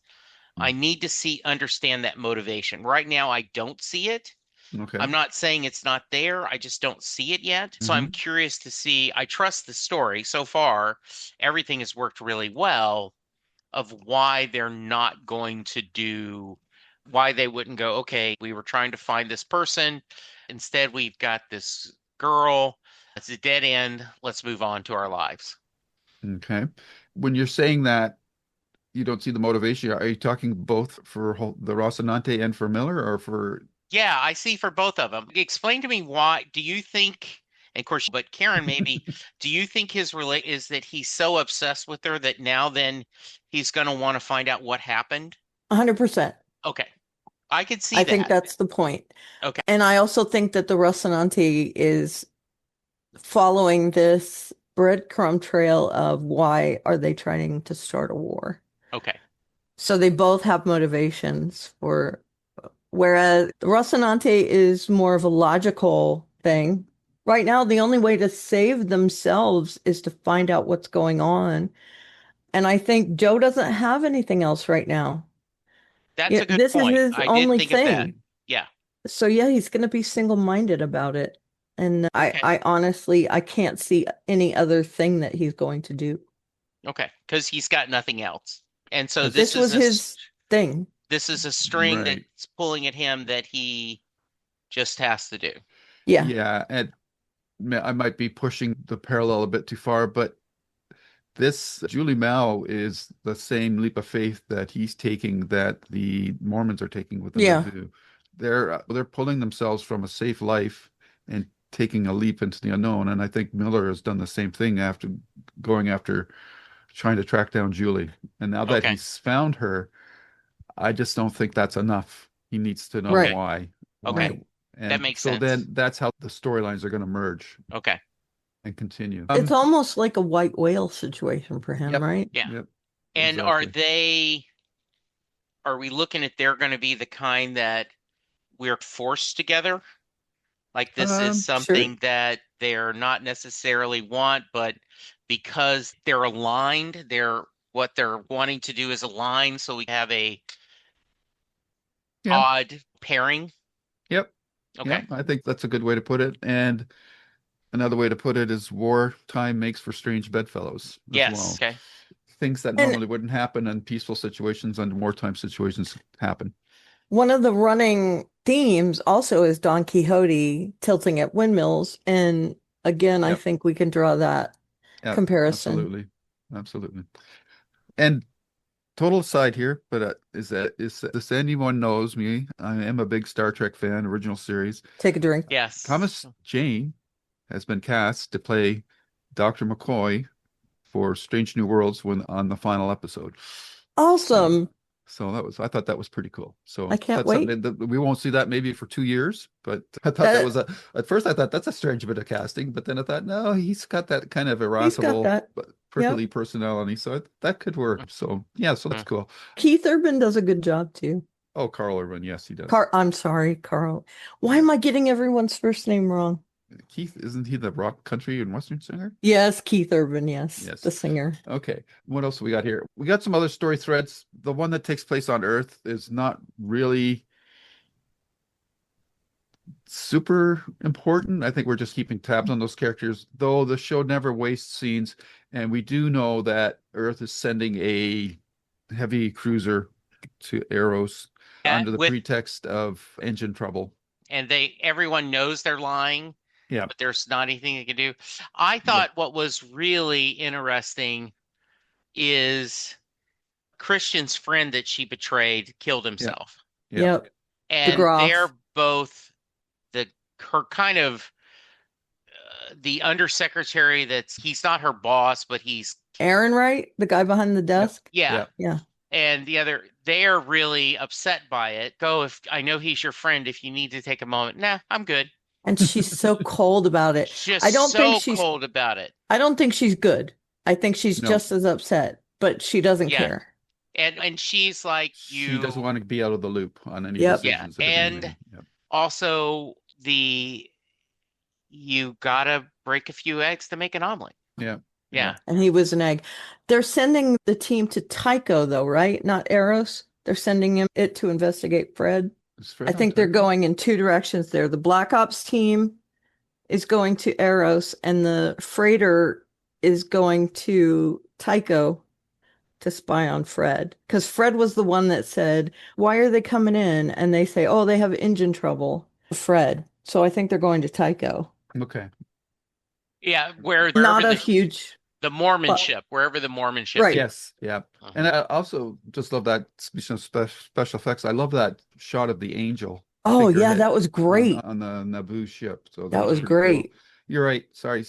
I need to understand that motivation. Right now, I don't see it. Okay. I'm not saying it's not there. I just don't see it yet. So I'm Hmm. curious to see. I trust the story. So far, everything has worked really well of why they're not going to do, why they wouldn't go, okay, we were trying to find this person. Instead, we've got this girl. It's a dead end. Let's move on to our lives. Okay. When you're saying that you don't see the motivation, are you talking both for the Rocinante and for Miller, or for? Yeah, I see for both of them. Explain to me why. Do you think, and of course, but Karen, maybe, do you think his relate is that he's so obsessed with her that now then he's going to want to find out what happened? 100%. Okay, I could see I think that. that's the point. Okay, And I also think that the Rocinante is following this breadcrumb trail of why are they trying to start a war. okay. So they both have motivations for, whereas Rocinante is more of a logical thing. Right now, the only way to save themselves is to find out what's going on. And I think Joe doesn't have anything else right now. That's Yeah, a good this is point. his I did only think of that. thing. Yeah. So yeah, he's going to be single-minded about it. And Okay. I honestly, I can't see any other thing that he's going to do. Okay, because he's got nothing else. And so This was his thing. this is a string Right. that's pulling at him that he just has to do. Yeah. Yeah, and I might be pushing the parallel a bit too far, but this Julie Mao is the same leap of faith that he's taking that the Mormons are taking with the Yeah. Nauvoo. They're pulling themselves from a safe life and taking a leap into the unknown. And I think Miller has done the same thing after going after trying to track down Julie. And now that Okay. he's found her, I just don't think that's enough. He needs to know Right. why. Okay. Right. That And makes so sense. then that's how the storylines are going to merge Okay. and continue. It's almost like a white whale situation for him, Yep. right? Yeah. Yep. And Exactly. are we looking at they're going to be the kind that we're forced together? Like this is Sure. something that they're not necessarily want, but because they're aligned, what they're wanting to do is align so we have a Yeah. odd pairing. Yep. Okay. Yep. I think that's a good way to put it. And another way to put it is wartime makes for strange bedfellows as Yes. well. Okay. Things that And normally wouldn't happen in peaceful situations and wartime situations happen. one of the running themes also is Don Quixote tilting at windmills. And again, I Yep. think we can draw that Yep. comparison. Absolutely. Absolutely. And total aside here, but is this anyone knows me? I am a big Star Trek fan, original series. Take a drink. Yes. Thomas Jane has been cast to play Dr. McCoy for Strange New Worlds when on the final episode. So Awesome. I thought that was pretty cool. I So can't that's wait. something that we won't see that maybe for 2 years, but I thought that That was at first I thought that's a strange bit of casting, but then I thought, no, he's got that kind of he's got irascible, that. but Yep. prickly personality. So that could work. So yeah, so that's Mm. cool. Keith Urban does a good job too. Oh, Carl Urban, yes, he does. I'm sorry, Carl. Why am I getting everyone's first name wrong? Keith, isn't he the rock country and western singer? Yes, Keith Urban, yes, the Yes. singer. Okay. What else we got here? We got some other story threads. The one that takes place on Earth is not really super important. I think we're just keeping tabs on those characters, though the show never wastes scenes. And we do know that Earth is sending a heavy cruiser to Eros under the With pretext of engine trouble. and everyone knows they're lying, Yeah. but there's not anything they can do. I Yep. thought what was really interesting is Christian's friend that she betrayed killed Yeah. himself. Yeah. Yep. And they're DeGraff. both her kind of the undersecretary he's not her boss, but he's Aaron Wright, the guy behind the desk. yeah. Yeah. Yeah. And they're really upset by it. Go, if I know he's your friend, if you need to take a moment. Nah, I'm good. And she's so cold about it. Just I don't think so she's cold about it. I don't think she's good. I think she's No. just as upset, but she doesn't Yeah. care. And she's like, She doesn't want to be out of the loop on any Yep. yeah. decisions that are being And made. Yep. also you gotta break a few eggs to make an omelet. Yeah. Yeah. And he was an egg. They're sending the team to Tycho though, right? Not Eros. They're sending it to investigate Fred. Is Fred I on think they're Tycho? going in two directions there. The Black Ops team is going to Eros and the freighter is going to Tycho to spy on Fred. Because Fred was the one that said, "Why are they coming in?" And they say, "Oh, they have engine trouble." Fred. So I think they're going to Tycho. Okay. Yeah, wherever Not a huge the Mormon Well, ship, wherever the Mormon ship Right. is. Yes. Yeah. And I also just love that, speaking of special effects, I love that shot of the angel Oh, yeah, figurehead that was great. on the Naboo ship. So That was pretty cool. great. You're right. Sorry.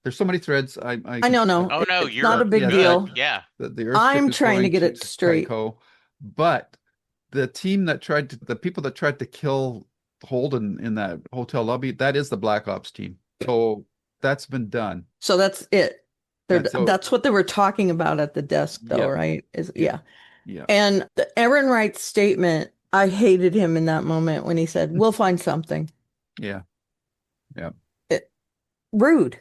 There's so many threads. I know, no. Oh no, It's you're not a big yeah, deal. good. Yeah. The Earth I'm ship is trying to going get it to straight. Tycho, but the people that tried to kill Holden in that hotel lobby, that is the Black Ops team. So that's been done. So that's it. So That's what they were talking about at the desk, though, Yep. right? Yeah. Yeah. And the Aaron Wright statement, I hated him in that moment when he said, "We'll find something." Yeah. Rude.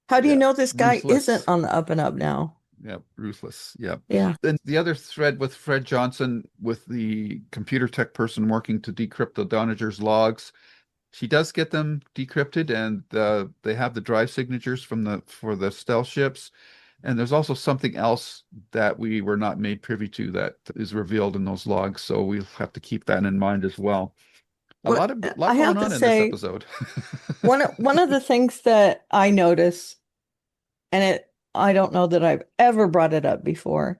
How do you Yeah. know this guy Ruthless. isn't on the up and up now? Yeah, ruthless. Yeah. Yeah. Then the other thread with Fred Johnson, with the computer tech person working to decrypt the Donager's logs, she does get them decrypted, and they have the drive signatures for the stealth ships. And there's also something else that we were not made privy to that is revealed in those logs. So we'll have to keep that in mind as well. A What I lot have going to on in this say, episode. one of the things that I notice, and I don't know that I've ever brought it up before,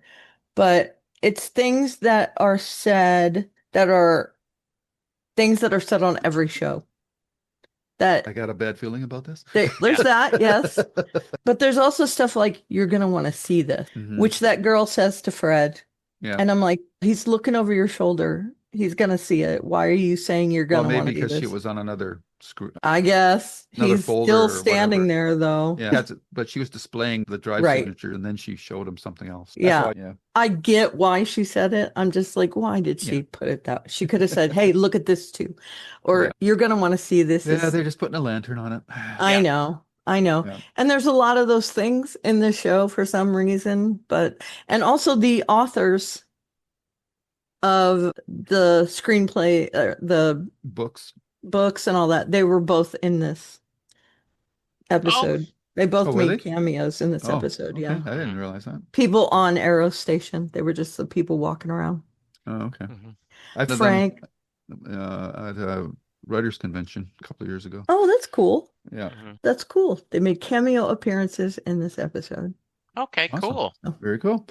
but it's things that are said that are things that are said on every show. I That got a bad feeling about this. there's Yeah. that, yes. But there's also stuff like you're gonna want to see this, Hmm. which that girl says to Fred. Yeah. And I'm like, he's looking over your shoulder. He's gonna see it. Why are you saying you're Well, gonna want maybe to see because she this? was on another screw, I guess another he's still folder or standing whatever. there though. Yeah, but she was displaying the drive Right. signature, and then she showed him something else. That's Yeah. why. Yeah. I get why she said it. I'm just like, why did Yeah. she put it that way? She could have said, hey, look at this too. Yeah. Or you're gonna want to see this. Yeah. Is They're just putting a lantern on it. I Yeah. know. I know. Yeah. And there's a lot of those things in the show for some reason, but and also the authors of the screenplay, the Books. books and all that, they were both in this Oh. episode. They Oh, both were made they? cameos in this Oh, episode, okay. yeah. I didn't Mhm. realize that. People on Eros Station. They were just the people walking around. Oh, okay. Mhm. I met them Frank. at a writers' convention a couple of years ago. Oh, that's cool. Yeah. Mhm. That's cool. They made cameo appearances in this episode. Okay, Awesome. cool. Oh, Very cool.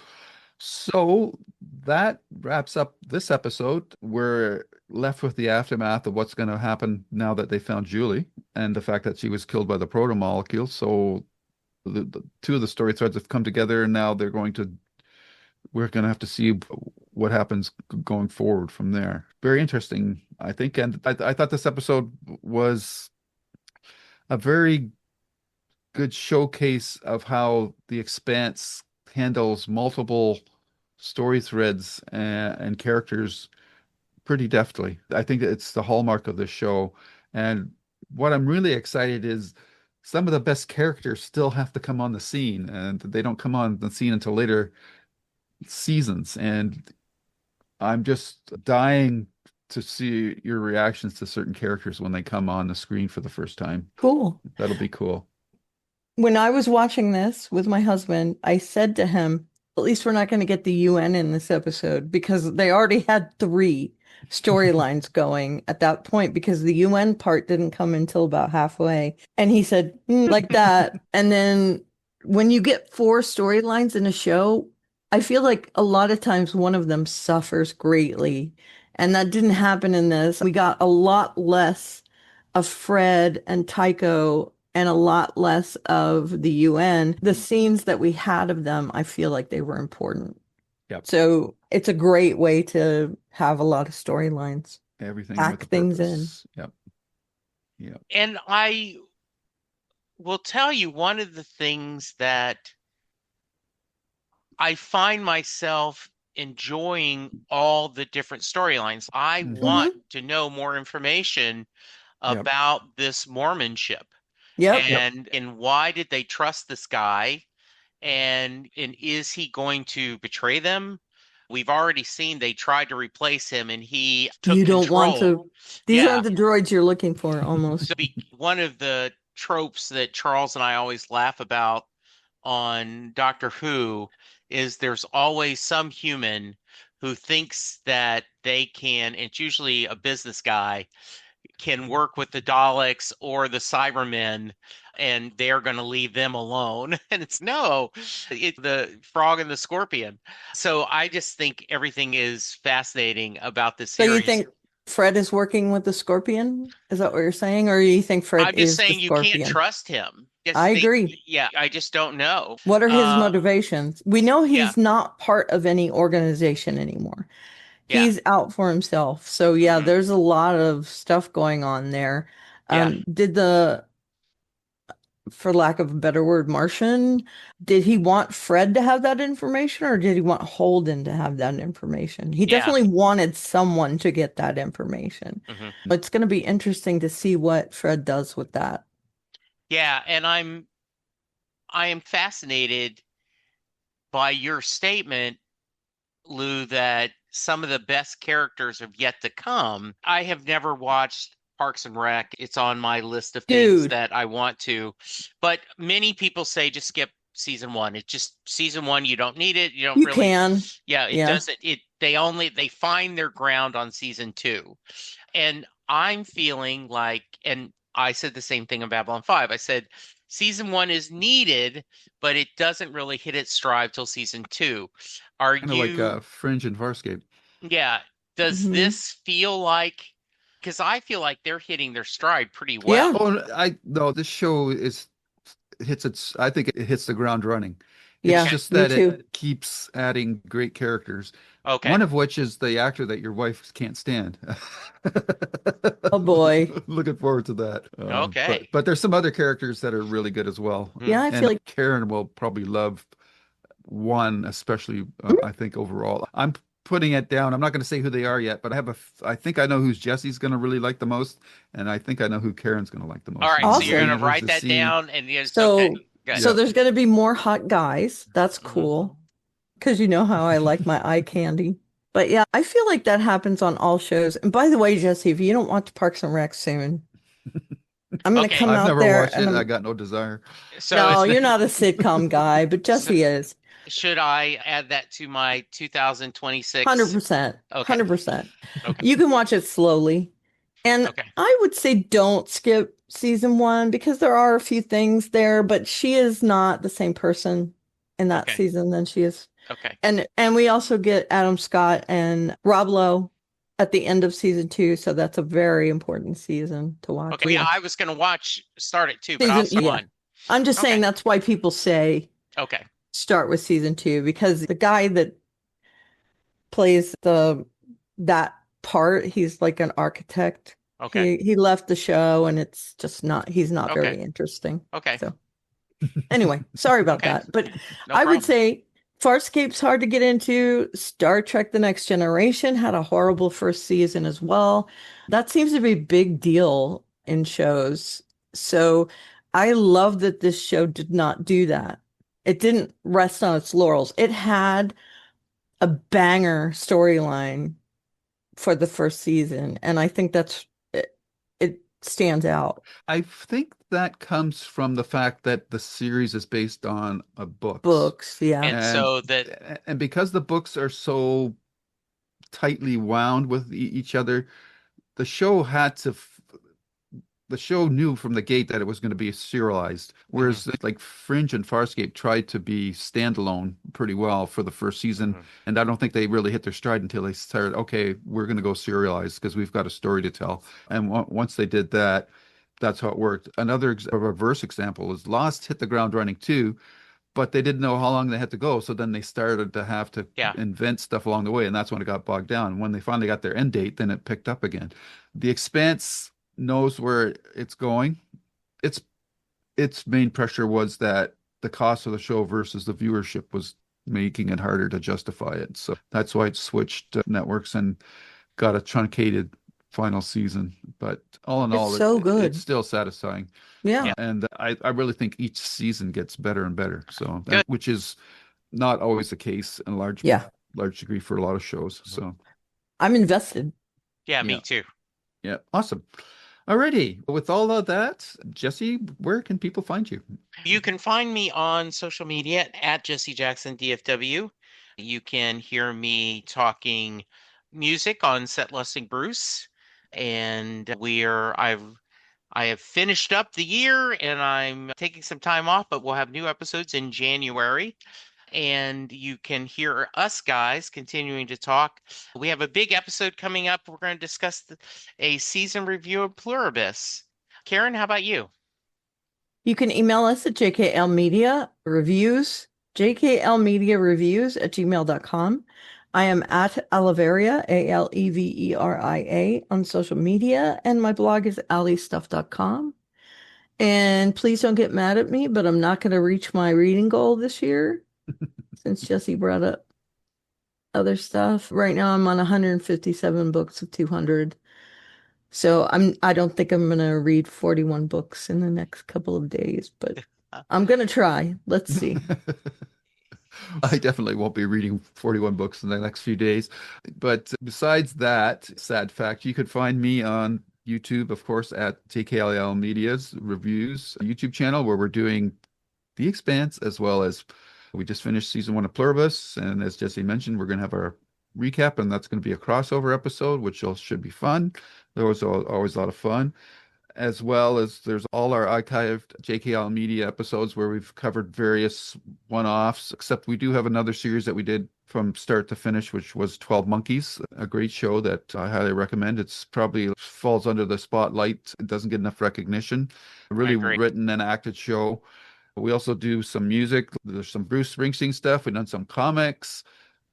So that wraps up this episode. We're left with the aftermath of what's going to happen now that they found Julie and the fact that she was killed by the proto-molecule. So the two of the story threads have come together, and now we're going to have to see what happens going forward from there. Very interesting, I think. And I thought this episode was a very good showcase of how the Expanse handles multiple story threads and characters pretty deftly. I think it's the hallmark of this show. And what I'm really excited is some of the best characters still have to come on the scene, and they don't come on the scene until later seasons. And I'm just dying to see your reactions to certain characters when they come on the screen for the first time. cool. That'll be cool. When I was watching this with my husband, I said to him, at least we're not going to get the UN in this episode because they already had three storylines going at that point because the UN part didn't come until about halfway. And he said, like that. And then when you get four storylines in a show, I feel like a lot of times one of them suffers greatly. And that didn't happen in this. We got a lot less of Fred and Tycho and a lot less of the UN. The scenes that we had of them, I feel like they were important. Yep. So it's a great way to have a lot of storylines. Everything with Pack a things in. purpose. Yep. Yep. And I will tell you one of the things that I find myself enjoying all the different storylines. I Mhm. want to know more information Yep. about this Mormon ship Yep. and why did they trust this guy and is he going to betray them? We've already seen they tried to replace him and he took You don't want control. to. These Yeah. aren't the droids you're looking for, almost. So one of the tropes that Charles and I always laugh about on Doctor Who is there's always some human who thinks that they can, and it's usually a business guy, can work with the Daleks or the Cybermen and they're going to leave them alone. And it's no, it's the frog and the scorpion. So I just think everything is fascinating about this So you series. think Fred is working with the Scorpion? Is that what you're saying? Or you think Fred I'm just is the saying you can't Scorpion? trust him. I agree. Yeah, I just don't know. What are his motivations? We know Yeah. he's not part of any organization anymore. Yeah. He's out for himself. So yeah, Mhm. there's a lot of stuff going on there. Yeah. Did the, for lack of a better word, Martian, did he want Fred to have that information or did he want Holden to have that information? He Yeah. definitely wanted someone to get that information. Mhm. It's going to be interesting to see what Fred does with that. Yeah, and I am fascinated by your statement, Lou, that some of the best characters have yet to come. I have never watched Parks and Rec. It's on my list of things Dude. that I want to. But many people say just skip season one. It's just season one. You don't need it. You don't You really. can. Yeah, it Yeah. doesn't. They find their ground on season two, and I'm feeling like, and I said the same thing in Babylon 5. I said season one is needed, but it doesn't really hit its stride till season two. Are Kind of like you? Fringe and Farscape. Yeah. Does Hmm. this feel like? Because I feel like they're hitting their stride pretty Yeah. well. Oh, I no, this show is hits its I think it hits the ground running. It's Okay. Yeah. just Me that too. it keeps adding great characters. Okay. One of which is the actor that your wife can't stand. Oh boy. Looking forward to that. But Okay. there's some other characters that are really good as well. Hmm. Yeah, I And feel like Karen will probably love one, especially I think overall. I'm putting it down. I'm not going to say who they are yet, but I think I know who's Jesse's going to really like the most, and I think I know who Karen's going to like the All most. right. And So you're we're awesome. gonna going write to that see. down, and yes. Okay. So Good. so Yeah. there's going to be more hot guys. That's Hmm. cool because you know how I like my eye candy. But yeah, I feel like that happens on all shows. And by the way, Jesse, if you don't watch Parks and Rec soon, I'm going to Okay. come I've out never there watched and it. I I'm got no desire. So no, is the you're not a sitcom guy, but so Jesse is. should I add that to my 2026? 100%. Okay. 100%. Okay. You can watch it slowly. And Okay. I would say don't skip season one because there are a few things there, but she is not the same person in that Okay. season than she is. Okay. And we also get Adam Scott and Rob Lowe at the end of season two, so that's a very important season to watch. Okay. Yeah, Yeah. I was gonna start it too, but I'll start Yeah. one. I'm just saying Okay. that's why people say Okay. start with season two because the guy that plays the that part, he's like an architect. Okay. He left the show and it's just not he's not Okay. very interesting. Okay. So anyway, sorry about Okay. that. But No I would problem. say Farscape's hard to get into. Star Trek The Next Generation had a horrible first season as well. That seems to be a big deal in shows. So I love that this show did not do that. It didn't rest on its laurels. It had a banger storyline for the first season, and I think it stands out. I think that comes from the fact that the series is based on books. Books, yeah. And And so that because the books are so tightly wound with each other, the show had to the show knew from the gate that it was going to be serialized, mhm, whereas like Fringe and Farscape tried to be standalone pretty well for the first season, mhm. and I don't think they really hit their stride until they started, okay, we're going to go serialized because we've got a story to tell. And once they did that, that's how it worked. Another a reverse example is Lost hit the ground running too, but they didn't know how long they had to go. So then they started to have to Yeah. invent stuff along the way, and that's when it got bogged down. When they finally got their end date, then it picked up again. The Expanse knows where it's going. Its its main pressure was that the cost of the show versus the viewership was making it harder to justify it. So that's why it switched networks and got a truncated final season. But all in It's all, so it's good. still satisfying. Yeah. Yeah. And I really think each season gets better and better. So, Good. which is not always the case in Yeah. large degree for a lot of shows. So, I'm invested. Yeah, me yeah, too. yeah, awesome. Alrighty. With all of that, Jesse, where can people find you? You can find me on social media at Jesse Jackson DFW. You can hear me talking music on Set Lusting Bruce. And I have finished up the year and I'm taking some time off, but we'll have new episodes in January. And you can hear us guys continuing to talk. We have a big episode coming up. We're going to discuss a season review of Pluribus. Karen, how about you? You can email us at jklmediareviews@gmail.com. I am at Aleveria, Aleveria on social media, and my blog is allestuff.com. And please don't get mad at me, but I'm not going to reach my reading goal this year since Jesse brought up other stuff. Right now I'm on 157 books of 200. So I don't think I'm gonna read 41 books in the next couple of days, but I'm gonna try. Let's see. I definitely won't be reading 41 books in the next few days. But besides that sad fact, you could find me on YouTube, of course, at JKLL Media's Reviews YouTube channel, where we're doing The Expanse, as well as we just finished season 1 of Pluribus. And as Jesse mentioned, we're going to have our recap, and that's going to be a crossover episode, which should be fun. There was always a lot of fun, as well as there's all our archived JKL Media episodes where we've covered various one-offs, except we do have another series that we did from start to finish, which was 12 Monkeys, a great show that I highly recommend. It's probably falls under the spotlight. It doesn't get enough recognition. A I really agree. written and acted show. We also do some music. There's some Bruce Springsteen stuff. We've done some comics,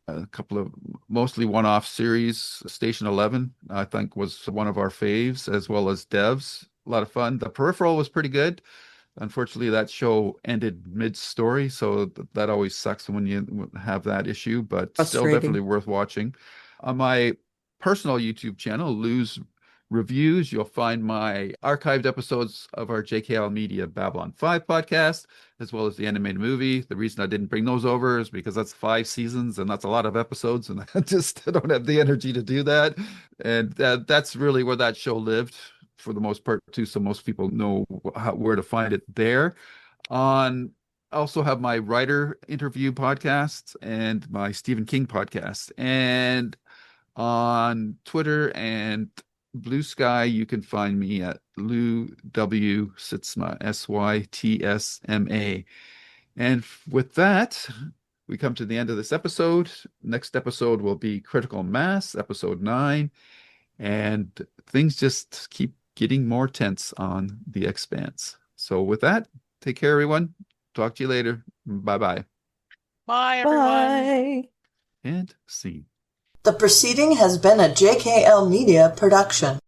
a couple of mostly one-off series. Station 11, I think, was one of our faves, as well as Devs. A lot of fun. The Peripheral was pretty good. Unfortunately, that show ended mid-story, so that always sucks when you have that issue, but still definitely Frustrating. worth watching. On my personal YouTube channel, Lou's Reviews, you'll find my archived episodes of our JKL Media Babylon 5 podcast, as well as the animated movie. The reason I didn't bring those over is because that's 5 seasons and that's a lot of episodes, and I just don't have the energy to do that. And that's really where that show lived for the most part too, so most people know where to find it there. On I also have my writer interview podcast and my Stephen King podcast. And on Twitter and Blue Sky, you can find me at Lou W. Sytsma, Sytsma. And with that, we come to the end of this episode. Next episode will be Critical Mass, episode 9. And things just keep getting more tense on The Expanse. So with that, take care, everyone. Talk to you later. Bye-bye. Bye, everyone. Bye. And scene. The proceeding has been a JKL Media production.